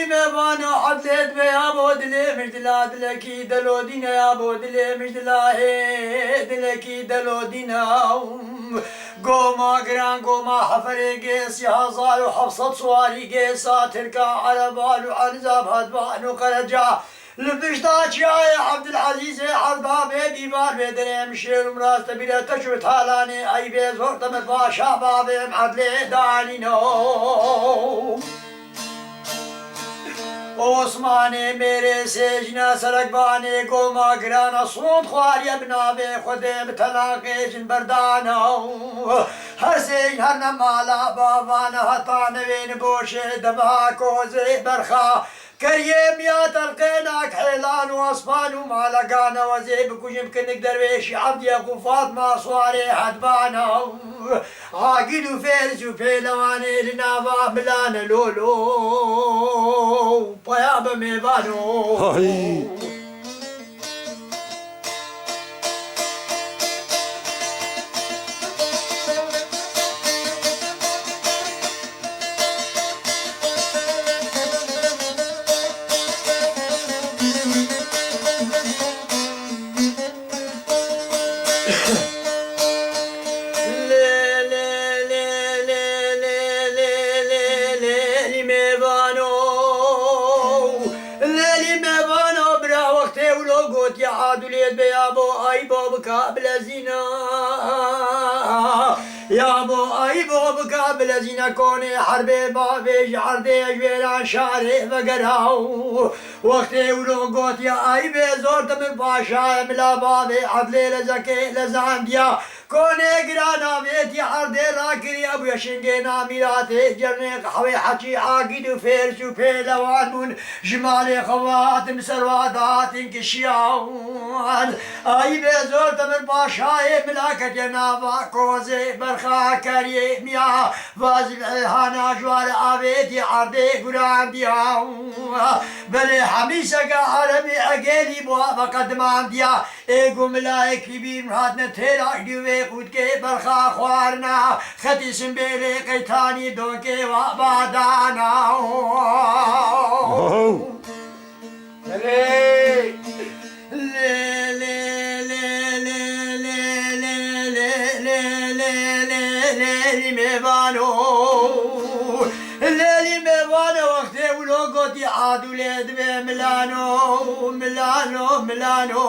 لي مبانو عدلت بيا بودلي مجدلا دلكي دلو دينا يا بودلي مجدلا هي دلكي دلو دينا قوما قران قوما حفري قيس يا هزال وحفصة صواري قيسا تركا على بال وعنزاب هدبان وقرجا لبشتاش يا عبد العزيز عرضا بيبي بار بدري مشير مراس تبيله تشو تالاني اي بيزور تم باشا بابي معدلي داني نو عثماني میرے سجنا سرقباني قوما قرانا صوت خوار يبنا بي خدي بتلاقي جن بردانا هر سجن هر نمالا بابانا هطان وين بوشي دباكو زي برخا كريم يا تلقيناك حيلان واصفان ومالقانا وزي بكوش يمكنك درويش عبد يا فاطمة صواري حدبانا عاقد وفارس وفيلواني لنافا ملان لولو طيابة ميبانو يا عادوليت بيابو اي بابك قبل زينة يا ابو اي بابك قبل زينة كوني حربي بابي عردي جويران شاري فقراو وقتي ولوقوت يا اي بيزورت من باشا ملا بابي عدلي لزكي لزانديا كوني قرانا بيتي عردي راكري ابو يشنقينا ميلاتي جرنيق حوي حكي عاقد وفيرس وفيلوان من جمالي خواتم سروادات انكشيان اي بيزورت من باشاي ملاكة جنابا كوزي برخا كريم يا فازي هانا جوار ابيتي عردي قران ديا بلي حميسك عربي اقيلي بوا فقدمان ديا ايقو ملايك كبير هاتنا تيراك دوي قود كي برخا خوارنا خطي سنبيلي قيتاني دونكي وابادانا الليلي ميبانو وقتي ولوقتي عاد ولاد ميلانو ميلانو ميلانو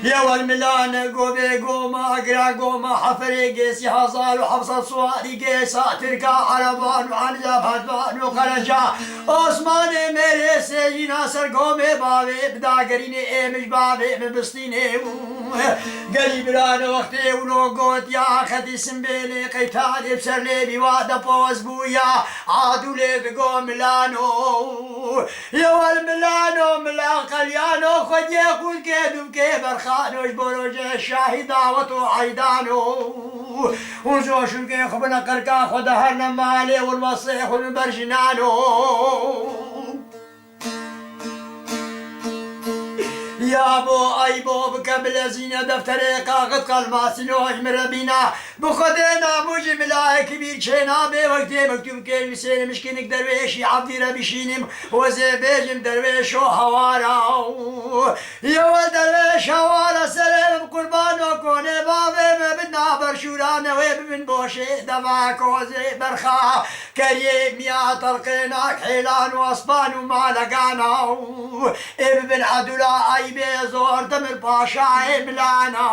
يا والميلان قوبي قوما اقرا قوما حفري قيسي حصال وحفصة صواري قيسا تركا عربان وعنزب هدبان وخرجا عثماني ميري سيجي ناصر قومي بابي بدا قريني ايمش بابي ببسطيني قريب رانا وقتي ولوقت يا خدي سنبيلي قيتاني بسرلي بوادا بوز بويا عادوا لي بقوم ميلانو يا والميلانو ملا قليانو خد ياخذ كيدو بكيبر خانو جبروج الشاهي دعوتو عيدانو وزوش بكي خبنا قرقا خد هرنا مالي والمصيح والبرجنانو يا بو اي بو بكمل زينة دفتري قاقد قلماسي نوش مربينا بخدينا موجي ملاي كبير شينا بي وقتي مكتوب كيل مسين مشكينك درويشي عبدي ربيشينم وزي بيجم درويش وحوارا يا ولد درويش حوارا سلام قربان وكوني بابي ما بدنا برشورانا ويب من بوشي دماك وزي برخا كريم يا تلقيناك حيلان واصبان وما لقانا ابن عدولا اي بيزور دمر باشا ملانا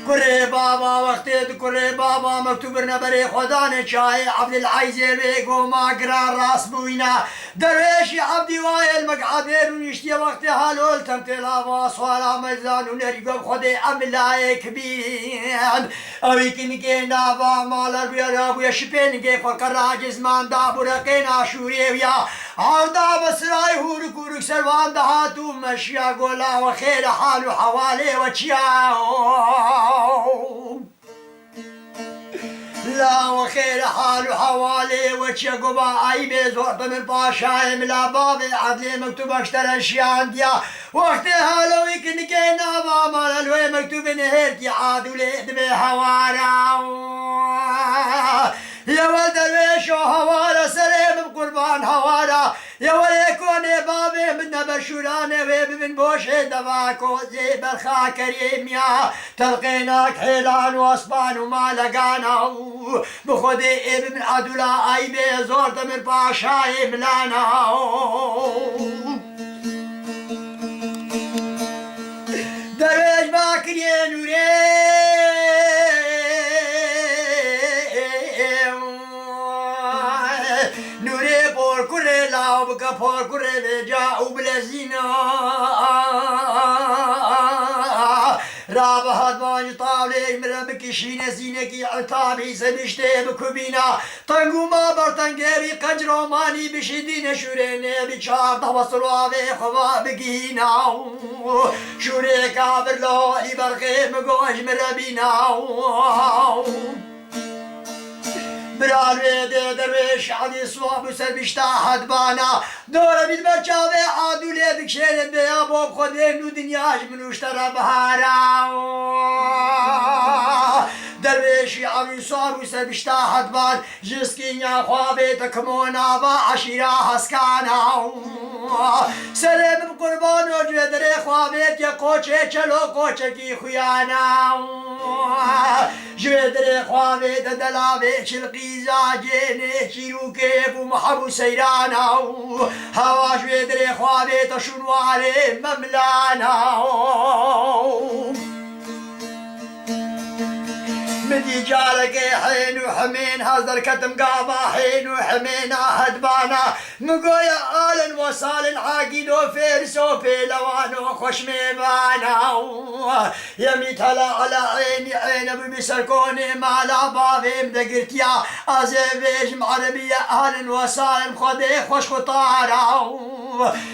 كري بابا وقتي كري بابا مكتوب نبري خداني شاي عبد العزيز بيقو ما قرار راس بوينا درويشي عبدي وايل مقعدين ونشتي وقتي هالول تمتلا واصوالا ميزان ونريقو بخدي عملاي كبير اوي كنكي نافا مالر بيرابو يشبين كي فالقراج زمان دابو رقينا شوريويا عودا بسراي هورك ورك سلوان دهاتو مشيا قولا وخير حالو حوالي وچياو لا وخير حالو حوالي وچيا قبا اي بيزورت من باشا ملا بابي عدلي مكتوب اشترى الشيان ديا وقت هالوي كنكي نابا مال الوي مكتوب نهيرتي عادو ليد بحوارا يا ولد درويش وهوارا سلام قربان هوارا يا ولد كوني بابي من بشوراني ويبي من بوش دواكو زي برخا كريم يا تلقيناك حيلان واسبان وما لقانا بخدي ابن عدولا اي بزورت من باشاي ملانا درويش باكر يا نوري نوري بور كوري لاو بكا بور كوري جاء بلازينا رابع هدوان طاولي مربك شين زينكي عطابي سنشتي بكبينا تنقو ما برتنقري قنجرو ماني بشدين شوريني بشار توصلوا في خوا بقينا شوري كابر لو لبرخي مقوش مربينا برالوی درویش علی صواب سر بشتاحت بانا دور بید برچاوه عادولی بکشن بیا باب خودم نو دنیاش منوشتر بهارا درویشی علی صواب سر بشتاحت بان جسکین یا خوابه تکمونا و عشیرا هسکانا سلام قربان و جدر خوابه که قوچه چلو قوچه کی خویانا جدر خوابه دلاوه چلقی زاجيني شيرو كيف ومحبو سيرانا هوا شوي دري خوابي تشنواري مملانا مدي جارك حين وحمين هزر كتم قابا حين وحمينا هدبانا مقويا آل وصال عاقد وفرس وبيلوان وخش ميبانا يميت هلا على عيني عين بمسركوني مالا بابي مدقرتيا أزيفيج معربية آل وصال خدي خوش خطارا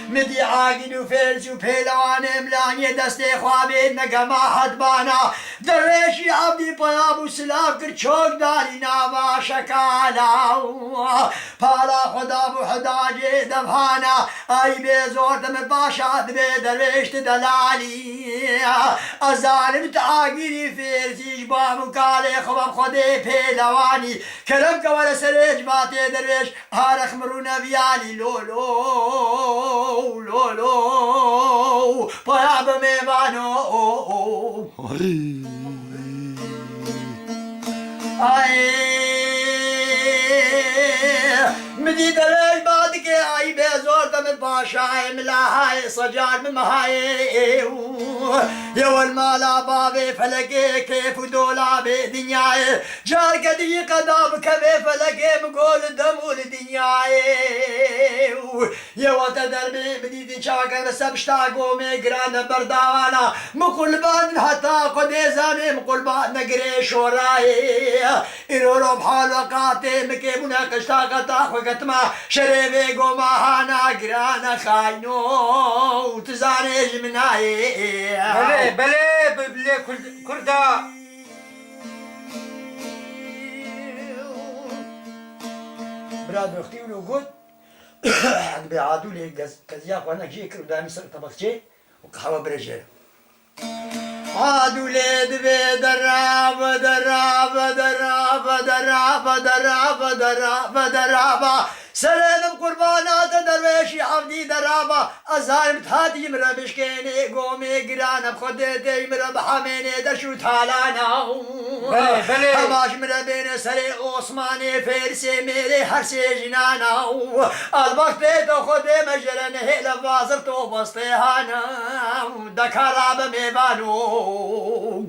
مدي عاقد وفرس وبيلوان ملاني دستي خوابي نقما هدبانا درويشي عبدي بيابو سلاف كر چوك داري ناوا شكالا پالا خدا بو حداجي دفانا اي بزور دم باشا دبي درويشت دلالي الظالم تعاقيني فيرتيج بابو كالي خباب خدي بيلواني كلم كوالا سريج باتي درويش هارخ مرونا فيالي لولو لولو بيابو ميبانو مدي دلال بعدك اي بزور دم باشا ملاهاي صجار ممهاي يا والمالا بابي فلقي كيف ودولابي دنياي جار قدي قدام كيف فلقي مقول دمول دنياي يا وتدربي بدي دي شاقا بسبشتاقو ميقران برداوانا مقول بان حتى قد يزاني مقول بان نقري شوراي إرورو بحال وقاتي مكيبونا قشتاقا تاخو قتما شريبي قوما هانا قرانا خاينو تزاني جمناي بله بله بله كردا براد اختي ولو قلت عند بيعادوا لي كزياق وانا جي كرو دامي سر طبختي وقهوه برجال عادوا لي دبي دراب دراب دراب دراب دراب دراب دراب سلام قربانات درويشي عبدي درابا أزايم تهادي مرا بشكيني قومي قرانا بخديتي مرا بحاميني دشو تالانا بلي بلي هماش مرا بين سري عثماني فارسي ميري حرسي جنانا البخت بيتو خدي مجرن هيلا بازرتو بسطيهانا دكاراب ميبانو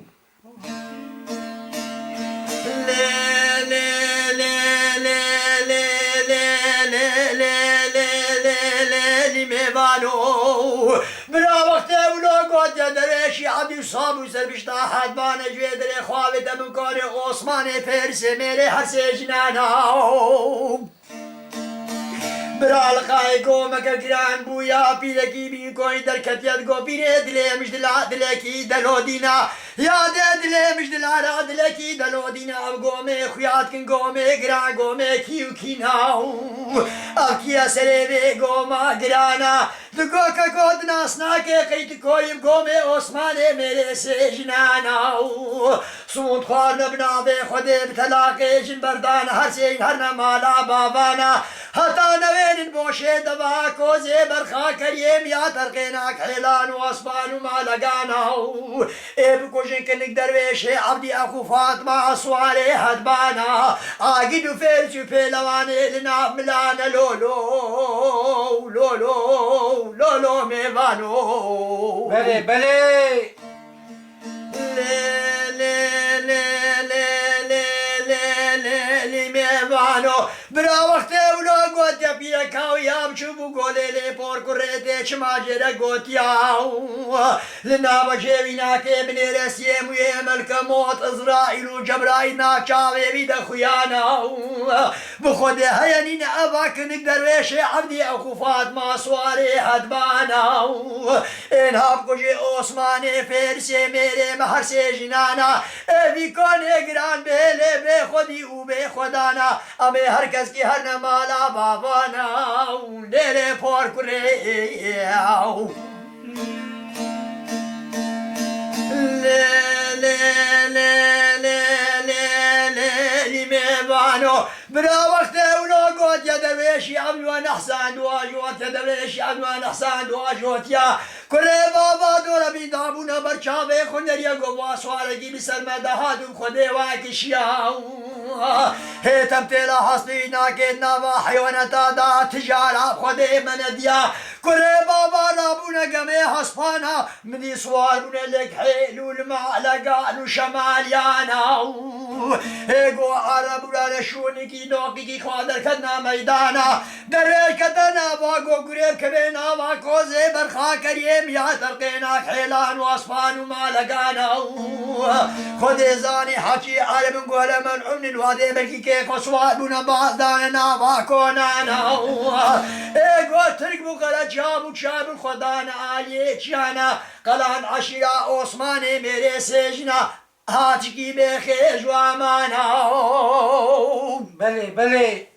لي لي لي لي ميبانو برا وقت ولو قد دريشي عبدي صابو سربشتا حدبان جويدري خوابي دمكاري عثماني فارسي ميري حرسي جنانا برالقای گۆمەکە گران بوو یا پیرەکی بینکۆی دەرکەتیت گۆ پیرێ دلێ مش دلا دلێکی دەلۆدینا یادێ دلێ مش دلارا دلێکی دەلۆدینا ئەو گۆمێ خویاتکن گۆمێ گران گۆمێکی و کیناو ئەو کیە سەرێ بێ گۆما گرانە دگۆکە کۆت ناسناکێ قەیت کۆیم گۆمێ ئۆسمانێ مێرێ سێژنانە سوود خوار نەبناوێ خودێ بتەلاقێژن بەردانە هەرسێن هەر نەمالا بابانە هەتا نەوێنن بۆ شێ دەبا کۆزێ بەرخاکەرێم یا تەرقێناک هێلان و ئەسپان و مالەگانە ئێ بکوژن کنک دەروێشێ عەبدی ئەخو فاتما سوارێ هەدبانە ئاگید و فێرچ و پێلەوانێ لەناو ملانە لۆلۆ لۆلۆ لۆلۆ مێوانۆ بله بله میوانو برا وقتی اولو گوتیا پیرکاو یام چوبو گوله لی پور کرده چما جره گوتیاو لنا بجوینا که بنی رسیم و ملک موت ازرائیل و جبرائیل ناچاوه بید خویاناو بخوده هینین ابا کنک درویش عبدی اخو فاطمه سواره حدباناو این هاب کجه عثمان فرسه میره مهرسه جنانا اوی کنه گران بیله به خودی او به خدانا امی هر کس کی هر نمالا بابانا لیله پور کره میوانو برا وقت اولو گوت یا درویشی عملوان احسان دواجوت یا درویشی عملوان احسان دواجوت یا کره بابا دورا بی دابونا برچاوه خونریا گو باسوارگی بسر مدهادو خوده واکشیاو هیتم تیلا حسنی ناکد نوا حیوانتا دا تجارا خوده مندیا کره بابا رابونا گمه حسپانا منی سوارونه لک حیلو المعلقانو شمالیانا ایگو عربو را نشونی کی دوکی کی خوادر کدنا میدانا درویش کتنا واگو گریب کبه نوا کوزه برخا کریم یا ترقینا خیلان و اسفان و مالگانا خود زانی حچی عالم گوله من عمن الواده ملکی که خسوادونا بازدان نوا کنانا ایگو ترک بو قلت جابو چابو خدان آلیه چانا قلان عشیرا عثمان میره سجنا هاتکی بخیج و امانا بله بله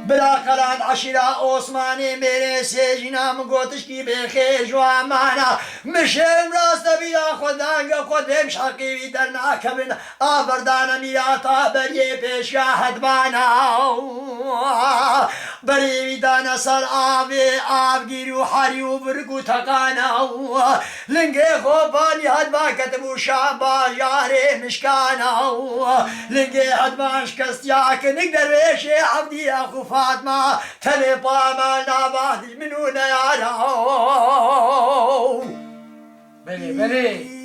بلا قلان عشیرا عثمانی میره سجنام گوتش کی بخیج و امانا مشم راست بیا خدانگا خودم شقیوی در ناکبن آبردان میاتا بریه پیش حدبانا بریوی دانا سر آب گیرو حریو برگو تقانا لنگه خوبانی حدبا کتبو شابا یاره مشکانا لنگه حدبانش کستیا کنک درویش عبدی اخو فاطمه تلی پاما نوادش منو نیارا بله بله